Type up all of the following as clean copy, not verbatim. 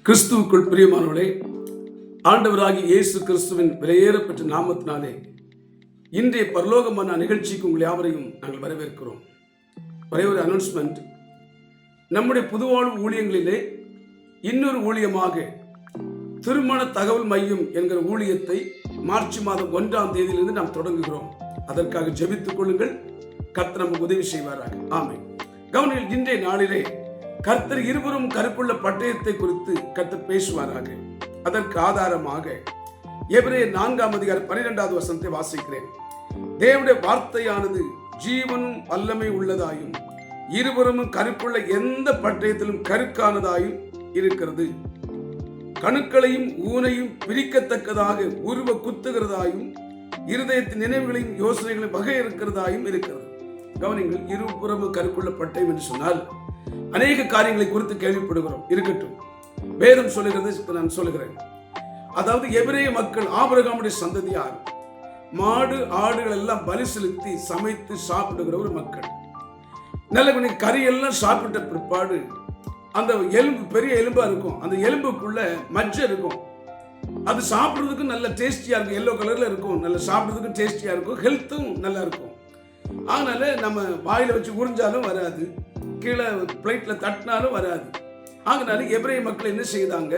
கிறிஸ்துவுக்குள் பிரியமானவர்களே, ஆண்டவராகிய இயேசு கிறிஸ்துவின் விலையேறப்பட்ட நாமத்தினாலே இன்றைய பரலோகமான நிகழ்ச்சிக்கு உங்கள் யாவரையும் நாங்கள் வரவேற்கிறோம். ஒரே ஒரு அனௌன்ஸ்மெண்ட். நம்முடைய புதுவாழ்வு ஊழியங்களிலே இன்னொரு ஊழியமாக திருமண தகவல் மையம் என்கிற ஊழியத்தை மார்ச் மாதம் 1ஆம் தேதியிலிருந்து நாம் தொடங்குகிறோம். அதற்காக ஜெபித்துக் கொள்ளுங்கள். கர்த்தர் நமக்கு உதவி செய்வாராக. ஆமென். கவனில் இன்றைய நாளிலே கர்த்தர் இருவரும் கருப்புள்ள பட்டயத்தை குறித்து கர்த்தர் பேசுவாராக. அதற்கு ஆதாரமாக எபிரேயர் 4ஆம் அதிகாரம் 12வது வசனத்தை வாசிக்கிறேன். தேவனுடைய வார்த்தையானது ஜீவனும் வல்லமை உள்ளதாயும் இருவரும் கருப்புள்ள எந்த பட்டயத்திலும் கருக்கானதாயும் இருக்கிறது. கணுக்களையும் ஊனையும் பிரிக்கத்தக்கதாக உருவ குத்துகிறதாயும் இருதயத்தின் நினைவுகளையும் யோசனைகளையும் வகை இருக்கிறதாயும் இருக்கிறது. கவனிங்கள், இருபுறமும் கருக்குள்ள பட்டயம் என்று சொன்னால் அநேக காரியங்களை குறித்து கேள்விப்படுகிறோம். இருக்கட்டும், வேதம் சொல்லுகிறது, நான் சொல்லுகிறேன். அதாவது எபிரேய மக்கள் ஆபிரகாமுடைய சந்ததியார் மாடு ஆடுகள் எல்லாம் பலி செலுத்தி சமைத்து சாப்பிடுகிற ஒரு மக்கள். நல்ல கறியெல்லாம் சாப்பிட்ட பிற்பாடு அந்த எலும்பு பெரிய எலும்பா இருக்கும். அந்த எலும்புக்குள்ள மஜ்ஜை இருக்கும். அது சாப்பிட்றதுக்கு நல்ல டேஸ்டியா இருக்கும். எல்லோ கலர்ல இருக்கும். நல்ல சாப்பிட்றதுக்கு டேஸ்டியா இருக்கும். ஹெல்த்தும் நல்லா இருக்கும். அதனால நம்ம வாயில வச்சு உறிஞ்சாலும் வராது, கீழே பிளேட்ல தட்டினாலும் வராது. அதனால எபிரேய மக்கள் என்ன செய்தாங்க,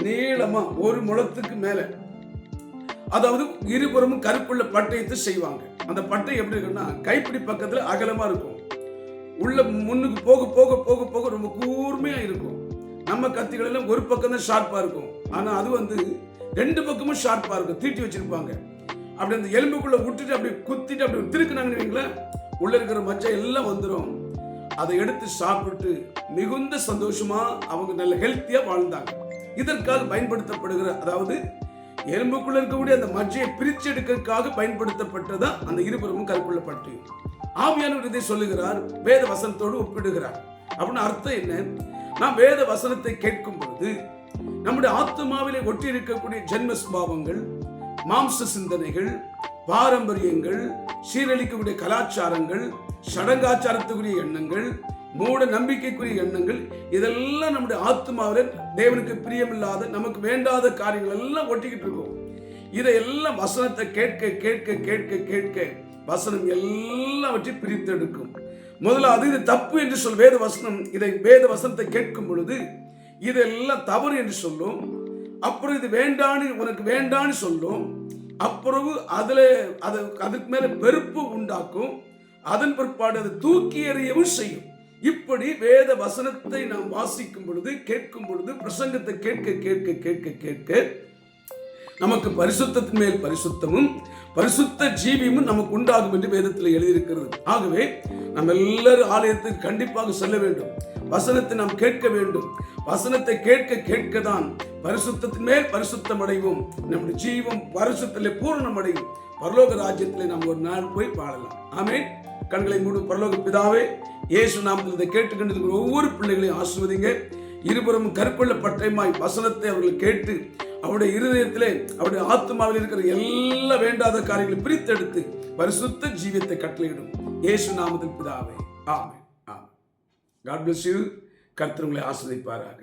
நீளமா ஒரு முழத்துக்கு மேல, அதாவது இருபுறமும் கருப்புள்ள பட்டயத்தை செய்வாங்க. அந்த பட்டை எப்படி இருக்குன்னா கைப்பிடி பக்கத்துல அகலமா இருக்கும். உள்ள முன்னுக்கு போக போக போக போக ரொம்ப கூர்மையா இருக்கும். நம்ம கத்திகள் எல்லாம் ஒரு பக்கம் தான் ஷார்ப்பா இருக்கும். ஆனா அது ரெண்டு பக்கமும் ஷார்ப்பா இருக்கும். தீட்டி வச்சிருப்பாங்க. அப்படி அந்த எலும்புக்குள்ள விட்டுட்டு அப்படி குத்திட்டு அப்படி திருக்குனாங்க, உள்ள இருக்கிற மச்சை எல்லாம் வந்துடும். அதை எடுத்து சாப்பிட்டு மிகுந்த சந்தோஷமா அவங்க நல்ல ஹெல்த்தியா வாழ்ந்தாங்க. இதற்காக பயன்படுத்தப்படுகிற, அதாவது எலும்புக்குள்ள இருக்கக்கூடிய அந்த மஜ்ஜையை பிரிச்சு எடுக்கிறதுக்காக பயன்படுத்தப்பட்டதா அந்த இருபுறமும் கருப்புள்ள பட்டயம். ஆவியானவர் இதை சொல்லுகிறார், வேத வசனத்தோடு ஒப்பிடுகிறார். அப்படின்னு அர்த்தம் என்ன? நாம் வேத வசனத்தை கேட்கும் பொழுது நம்முடைய ஆத்மாவிலே ஒட்டி இருக்கக்கூடிய ஜென்ம சுபாவங்கள், மாம்ச சிந்தனைகள், பாரம்பரியங்கள், சீரழிக்கக்கூடிய கலாச்சாரங்கள், சடங்காச்சாரத்துக்குரிய எண்ணங்கள், மூட நம்பிக்கைக்குரிய எண்ணங்கள், இதெல்லாம் நம்முடைய ஆத்மாவில் தேவனுக்கு பிரியமில்லாத, நமக்கு வேண்டாத காரியங்கள் எல்லாம் ஒட்டிக்கிட்டு இருக்கும். இதையெல்லாம் வசனத்தை கேட்க கேட்க கேட்க கேட்க வசனம் எல்லாவற்றையும் பிரித்தெடுக்கும். முதல்ல இது தப்பு என்று சொல் வேத வசனம். இதை வேத வசனத்தை கேட்கும் பொழுது இதெல்லாம் தவறு என்று சொல்லும். அப்புறம் இது வேண்டான்னு, உனக்கு வேண்டான்னு சொல்லும். அப்புறம் அதுக்கு மேல வெறுப்பு உண்டாக்கும். அதன் பிற்பாடு அதை தூக்கி எறியவும் செய்யும். இப்படி வேத வசனத்தை நாம் வாசிக்கும் பொழுது, கேட்கும் பொழுது, பிரசங்கத்தை கேட்க கேட்க கேட்க கேட்க நமக்கு பரிசுத்தத்தின் மேல் பரிசுத்தமும் பரிசுத்த ஜீவியமும் நமக்கு உண்டாகும் என்று வேதத்தில் எழுதியிருக்கிறது. ஆகவே நம்ம எல்லாரும் ஆலயத்துக்கு கண்டிப்பாக செல்ல வேண்டும். வசனத்தை நாம் கேட்க வேண்டும். வசனத்தை கேட்க கேட்கதான் பரிசுத்தத்தின் மேல் பரிசுத்தம் அடைவோம். நம்முடைய ஜீவம் பரிசுத்திலே பூரணம் அடையும். பரலோக ராஜ்யத்திலே நாம் ஒரு நாள் போய் வாழலாம். ஆமென். கண்களை மூடும். பரலோக பிதாவே, இயேசு நாமத்தில் இதை கேட்டுக்கொண்டிருக்கிற ஒவ்வொரு பிள்ளைகளையும் ஆசீர்வதிங்க. இருபுறமும் கருப்புள்ள பட்டயமாய் வசனத்தை அவர்கள் கேட்டு அவருடைய இருதயத்திலே, அவருடைய ஆத்மாவில் இருக்கிற எல்லா வேண்டாத காரியங்களை பிரித்தெடுத்து பரிசுத்த ஜீவியத்தை கட்டளையிடும். இயேசு நாமத்தில் பிதாவே, ஆமென். ஆமென். God bless you. கர்த்தர் உங்களை ஆசீர்வதிப்பாராக.